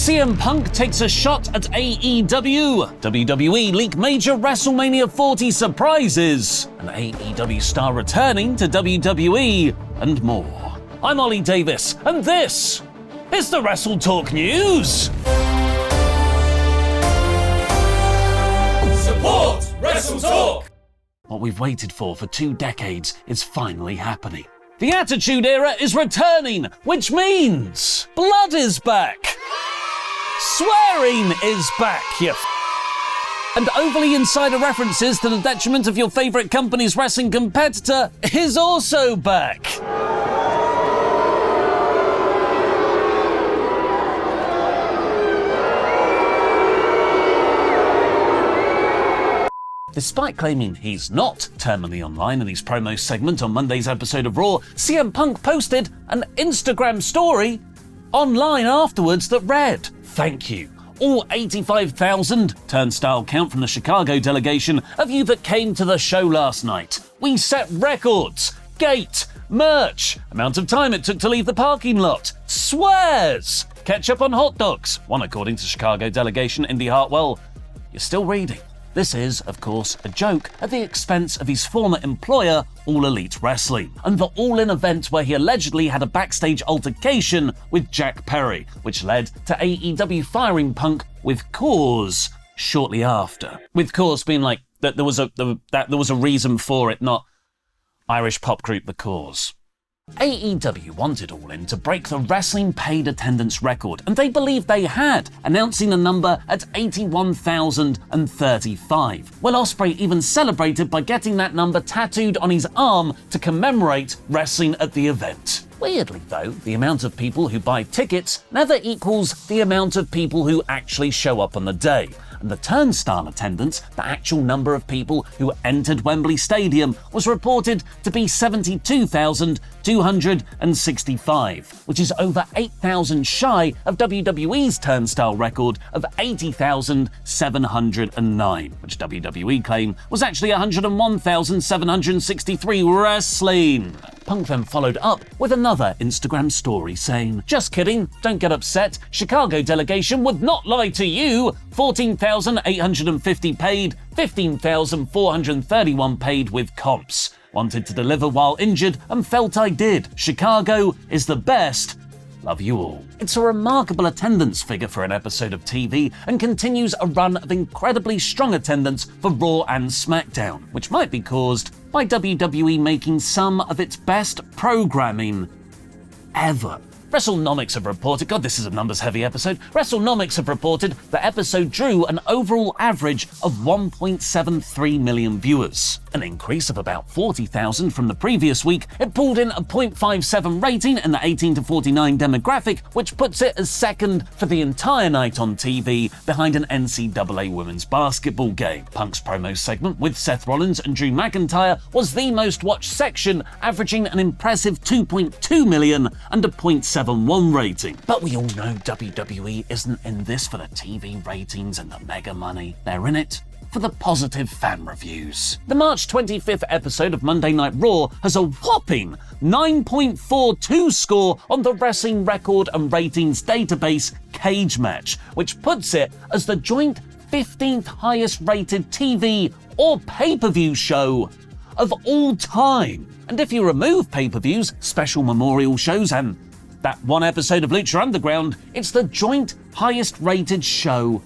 CM Punk takes a shot at AEW. WWE leak major WrestleMania 40 surprises. An AEW star returning to WWE, and more. I'm Oli Davis, and this is the WrestleTalk News. Support WrestleTalk! What we've waited for 2 decades is finally happening. The Attitude Era is returning, which means blood is back. Swearing is back, and overly insider references to the detriment of your favourite company's wrestling competitor is also back. Despite claiming he's not terminally online in his promo segment on Monday's episode of Raw, CM Punk posted an Instagram story online afterwards that read, "Thank you. All 85,000 turnstile count from the Chicago delegation of you that came to the show last night. We set records, gate, merch, amount of time it took to leave the parking lot, swears, ketchup on hot dogs," one according to Chicago delegation Indy Hartwell. You're still reading. This is, of course, a joke at the expense of his former employer, All Elite Wrestling, and the All-In event where he allegedly had a backstage altercation with Jack Perry, which led to AEW firing Punk with cause shortly after. With cause being like that there was a reason for it, not Irish pop group The Cause. AEW wanted All In to break the wrestling paid attendance record, and they believed they had, announcing the number at 81,035. Well, Ospreay even celebrated by getting that number tattooed on his arm to commemorate wrestling at the event. Weirdly though, the amount of people who buy tickets never equals the amount of people who actually show up on the day. And the turnstile attendance, the actual number of people who entered Wembley Stadium, was reported to be 72,265, which is over 8,000 shy of WWE's turnstile record of 80,709, which WWE claim was actually 101,763 wrestling. Punk then followed up with another Instagram story saying, "Just kidding, don't get upset. Chicago delegation would not lie to you. 14,850 paid, 15,431 paid with comps. Wanted to deliver while injured and felt I did. Chicago is the best. Love you all." It's a remarkable attendance figure for an episode of TV and continues a run of incredibly strong attendance for Raw and SmackDown, which might be caused by WWE making some of its best programming ever. WrestleNomics have reported, God, this is a numbers-heavy episode. WrestleNomics have reported the episode drew an overall average of 1.73 million viewers, an increase of about 40,000 from the previous week. It pulled in a 0.57 rating in the 18 to 49 demographic, which puts it as second for the entire night on TV, behind an NCAA women's basketball game. Punk's promo segment with Seth Rollins and Drew McIntyre was the most watched section, averaging an impressive 2.2 million and a 0.71 rating. But we all know WWE isn't in this for the TV ratings and the mega money. They're in it for the positive fan reviews. The March 25th episode of Monday Night Raw has a whopping 9.42 score on the Wrestling Record and Ratings database Cage Match, which puts it as the joint 15th highest rated TV or pay-per-view show of all time. And if you remove pay-per-views, special memorial shows, and that one episode of Lucha Underground, it's the joint highest rated show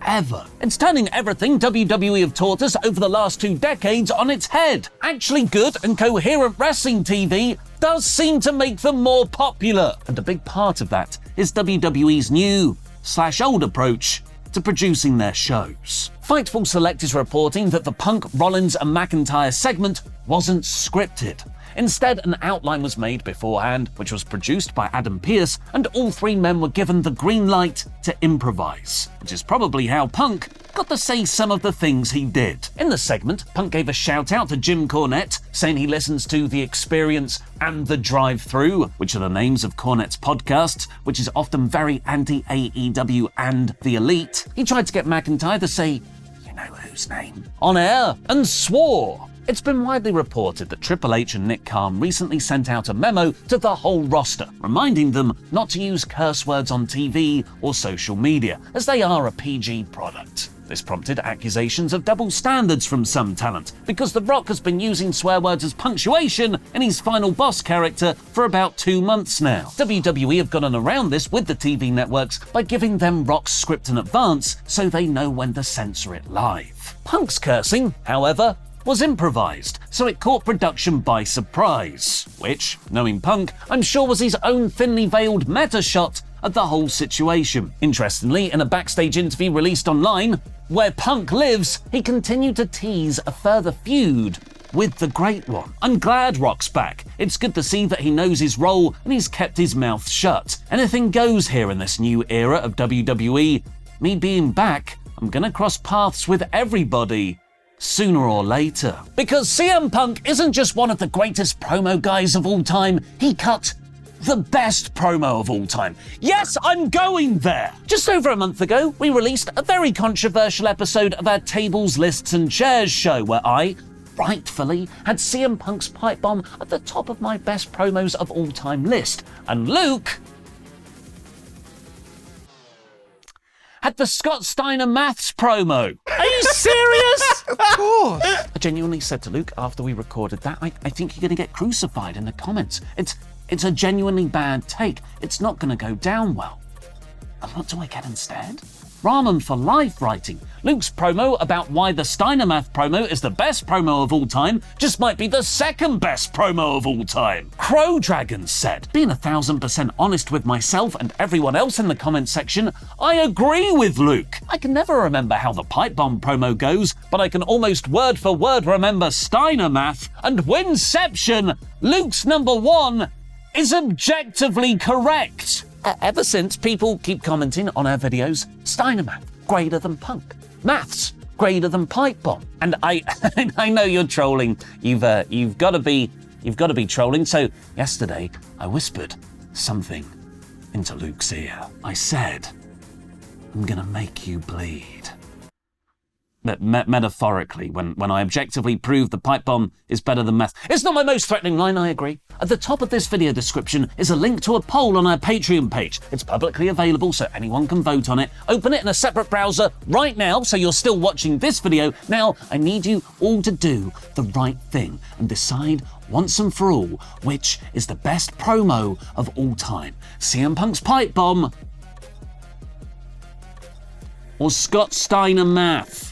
ever. It's turning everything WWE have taught us over the last 2 decades on its head. Actually good and coherent wrestling TV does seem to make them more popular. And a big part of that is WWE's new/old approach to producing their shows. Fightful Select is reporting that the Punk, Rollins and McIntyre segment wasn't scripted. Instead, an outline was made beforehand, which was produced by Adam Pearce, and all 3 men were given the green light to improvise, which is probably how Punk got to say some of the things he did. In the segment, Punk gave a shout out to Jim Cornette, saying he listens to The Experience and The Drive-Thru, which are the names of Cornette's podcasts, which is often very anti-AEW and The Elite. He tried to get McIntyre to say, "You know whose name?" on air, and swore. It's been widely reported that Triple H and Nick Khan recently sent out a memo to the whole roster, reminding them not to use curse words on TV or social media, as they are a PG product. This prompted accusations of double standards from some talent, because The Rock has been using swear words as punctuation in his final boss character for about 2 months now. WWE have gotten around this with the TV networks by giving them Rock's script in advance so they know when to censor it live. Punk's cursing, however, was improvised, so it caught production by surprise, which, knowing Punk, I'm sure was his own thinly veiled meta shot at the whole situation. Interestingly, in a backstage interview released online, where Punk lives, he continued to tease a further feud with the Great One. I'm glad Rock's back. It's good to see that he knows his role and he's kept his mouth shut. Anything goes here in this new era of WWE. Me being back, I'm gonna cross paths with everybody sooner or later. Because CM Punk isn't just one of the greatest promo guys of all time, he cut the best promo of all time. Yes, I'm going there! Just over a month ago, we released a very controversial episode of our Tables, Lists and Chairs show where I, rightfully, had CM Punk's pipe bomb at the top of my best promos of all time list. And Luke had the Scott Steiner Maths promo. Are you serious? Of course. I genuinely said to Luke after we recorded that, I think you're going to get crucified in the comments. It's a genuinely bad take. It's not going to go down well. And what do I get instead? Ramen for Life writing. Luke's promo about why the Steiner Math promo is the best promo of all time just might be the second best promo of all time. Crow Dragon said, being 1000% honest with myself and everyone else in the comments section, I agree with Luke. I can never remember how the pipe bomb promo goes, but I can almost word for word remember Steiner Math and Winception. Luke's number one is objectively correct. Ever since, people keep commenting on our videos, Steiner Math, greater than Punk. Maths, greater than Pipe Bomb. And I know you're trolling. You've got to be trolling. So yesterday, I whispered something into Luke's ear. I said, I'm gonna make you bleed. Metaphorically, when I objectively prove the pipe bomb is better than math. It's not my most threatening line, I agree. At the top of this video description is a link to a poll on our Patreon page. It's publicly available so anyone can vote on it. Open it in a separate browser right now so you're still watching this video. Now, I need you all to do the right thing and decide once and for all which is the best promo of all time. CM Punk's pipe bomb or Scott Steiner Math?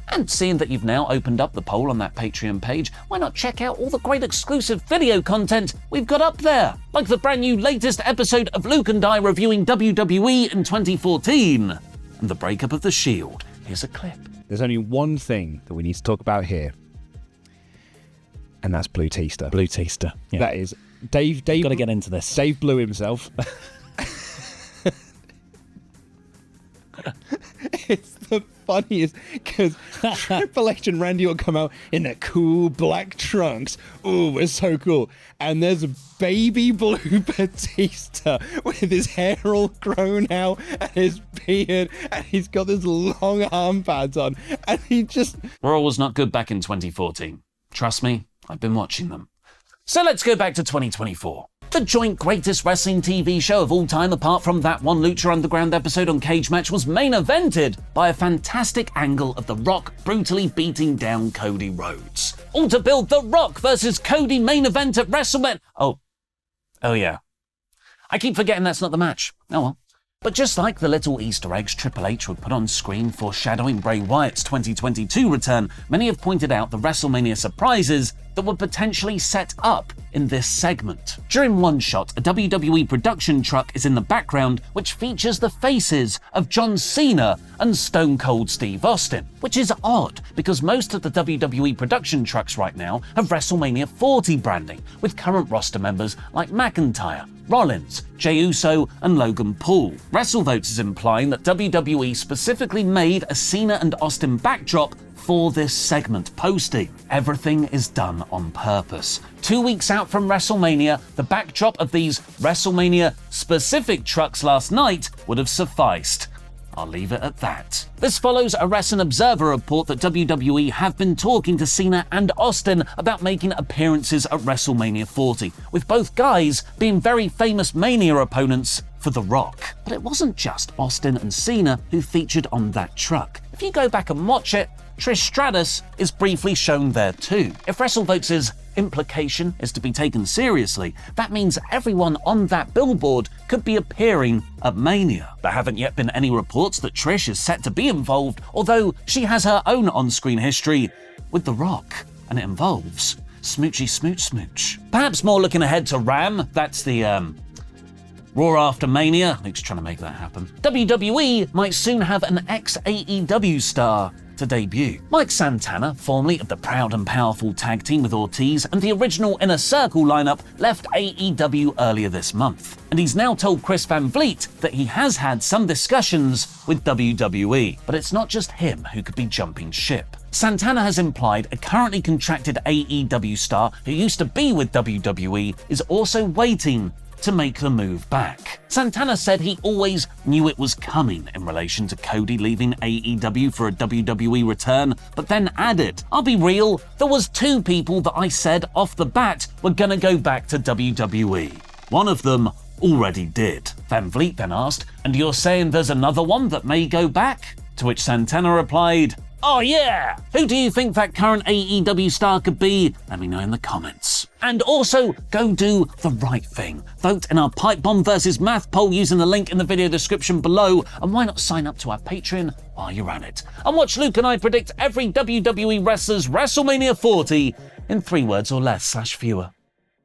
And seeing that you've now opened up the poll on that Patreon page, why not check out all the great exclusive video content we've got up there? Like the brand new latest episode of Luke and I reviewing WWE in 2014, and the breakup of The Shield. Here's a clip. There's only one thing that we need to talk about here, and that's Blue Teaster. Blue Teaster. Yeah. That is Dave. Got to get into this. Dave blew himself. It's the funniest because Triple H and Randy will come out in their cool black trunks. Ooh, it's so cool. And there's a baby Blue Batista with his hair all grown out and his beard, and he's got this long arm pads on, and he just... Raw was not good back in 2014. Trust me, I've been watching them. So let's go back to 2024. The joint greatest wrestling TV show of all time, apart from that one Lucha Underground episode on Cage Match, was main evented by a fantastic angle of The Rock brutally beating down Cody Rhodes. All to build The Rock versus Cody main event at WrestleMania. Oh yeah. I keep forgetting that's not the match. Oh well. But just like the little Easter eggs Triple H would put on screen foreshadowing Bray Wyatt's 2022 return, many have pointed out the WrestleMania surprises that were potentially set up in this segment. During one shot, a WWE production truck is in the background which features the faces of John Cena and Stone Cold Steve Austin, which is odd because most of the WWE production trucks right now have WrestleMania 40 branding, with current roster members like McIntyre, Rollins, Jey Uso and Logan Paul. WrestleVotes is implying that WWE specifically made a Cena and Austin backdrop for this segment posting. Everything is done on purpose. 2 weeks out from WrestleMania, the backdrop of these WrestleMania specific trucks last night would have sufficed. I'll leave it at that. This follows a Wrestling Observer report that WWE have been talking to Cena and Austin about making appearances at WrestleMania 40, with both guys being very famous Mania opponents for The Rock. But it wasn't just Austin and Cena who featured on that truck. If you go back and watch it, Trish Stratus is briefly shown there too. If WrestleVotes' implication is to be taken seriously, that means everyone on that billboard could be appearing at Mania. There haven't yet been any reports that Trish is set to be involved, although she has her own on-screen history with The Rock, and it involves smoochy smooch smooch. Perhaps more looking ahead to Ram, that's the Raw after Mania. Luke's trying to make that happen. WWE might soon have an ex-AEW star to debut. Mike Santana, formerly of the Proud and Powerful tag team with Ortiz and the original Inner Circle lineup, left AEW earlier this month. And he's now told Chris Van Vliet that he has had some discussions with WWE. But it's not just him who could be jumping ship. Santana has implied a currently contracted AEW star who used to be with WWE is also waiting to make the move back. Santana said he always knew it was coming in relation to Cody leaving AEW for a WWE return, but then added, "I'll be real, there was 2 people that I said off the bat were gonna go back to WWE. One of them already did." Van Vliet then asked, "And you're saying there's another one that may go back?" To which Santana replied, "Oh yeah! Who do you think that current AEW star could be? Let me know in the comments. And also, go do the right thing. Vote in our Pipebomb vs Math poll using the link in the video description below, and why not sign up to our Patreon while you're at it? And watch Luke and I predict every WWE wrestler's WrestleMania 40 in 3 words or less / fewer.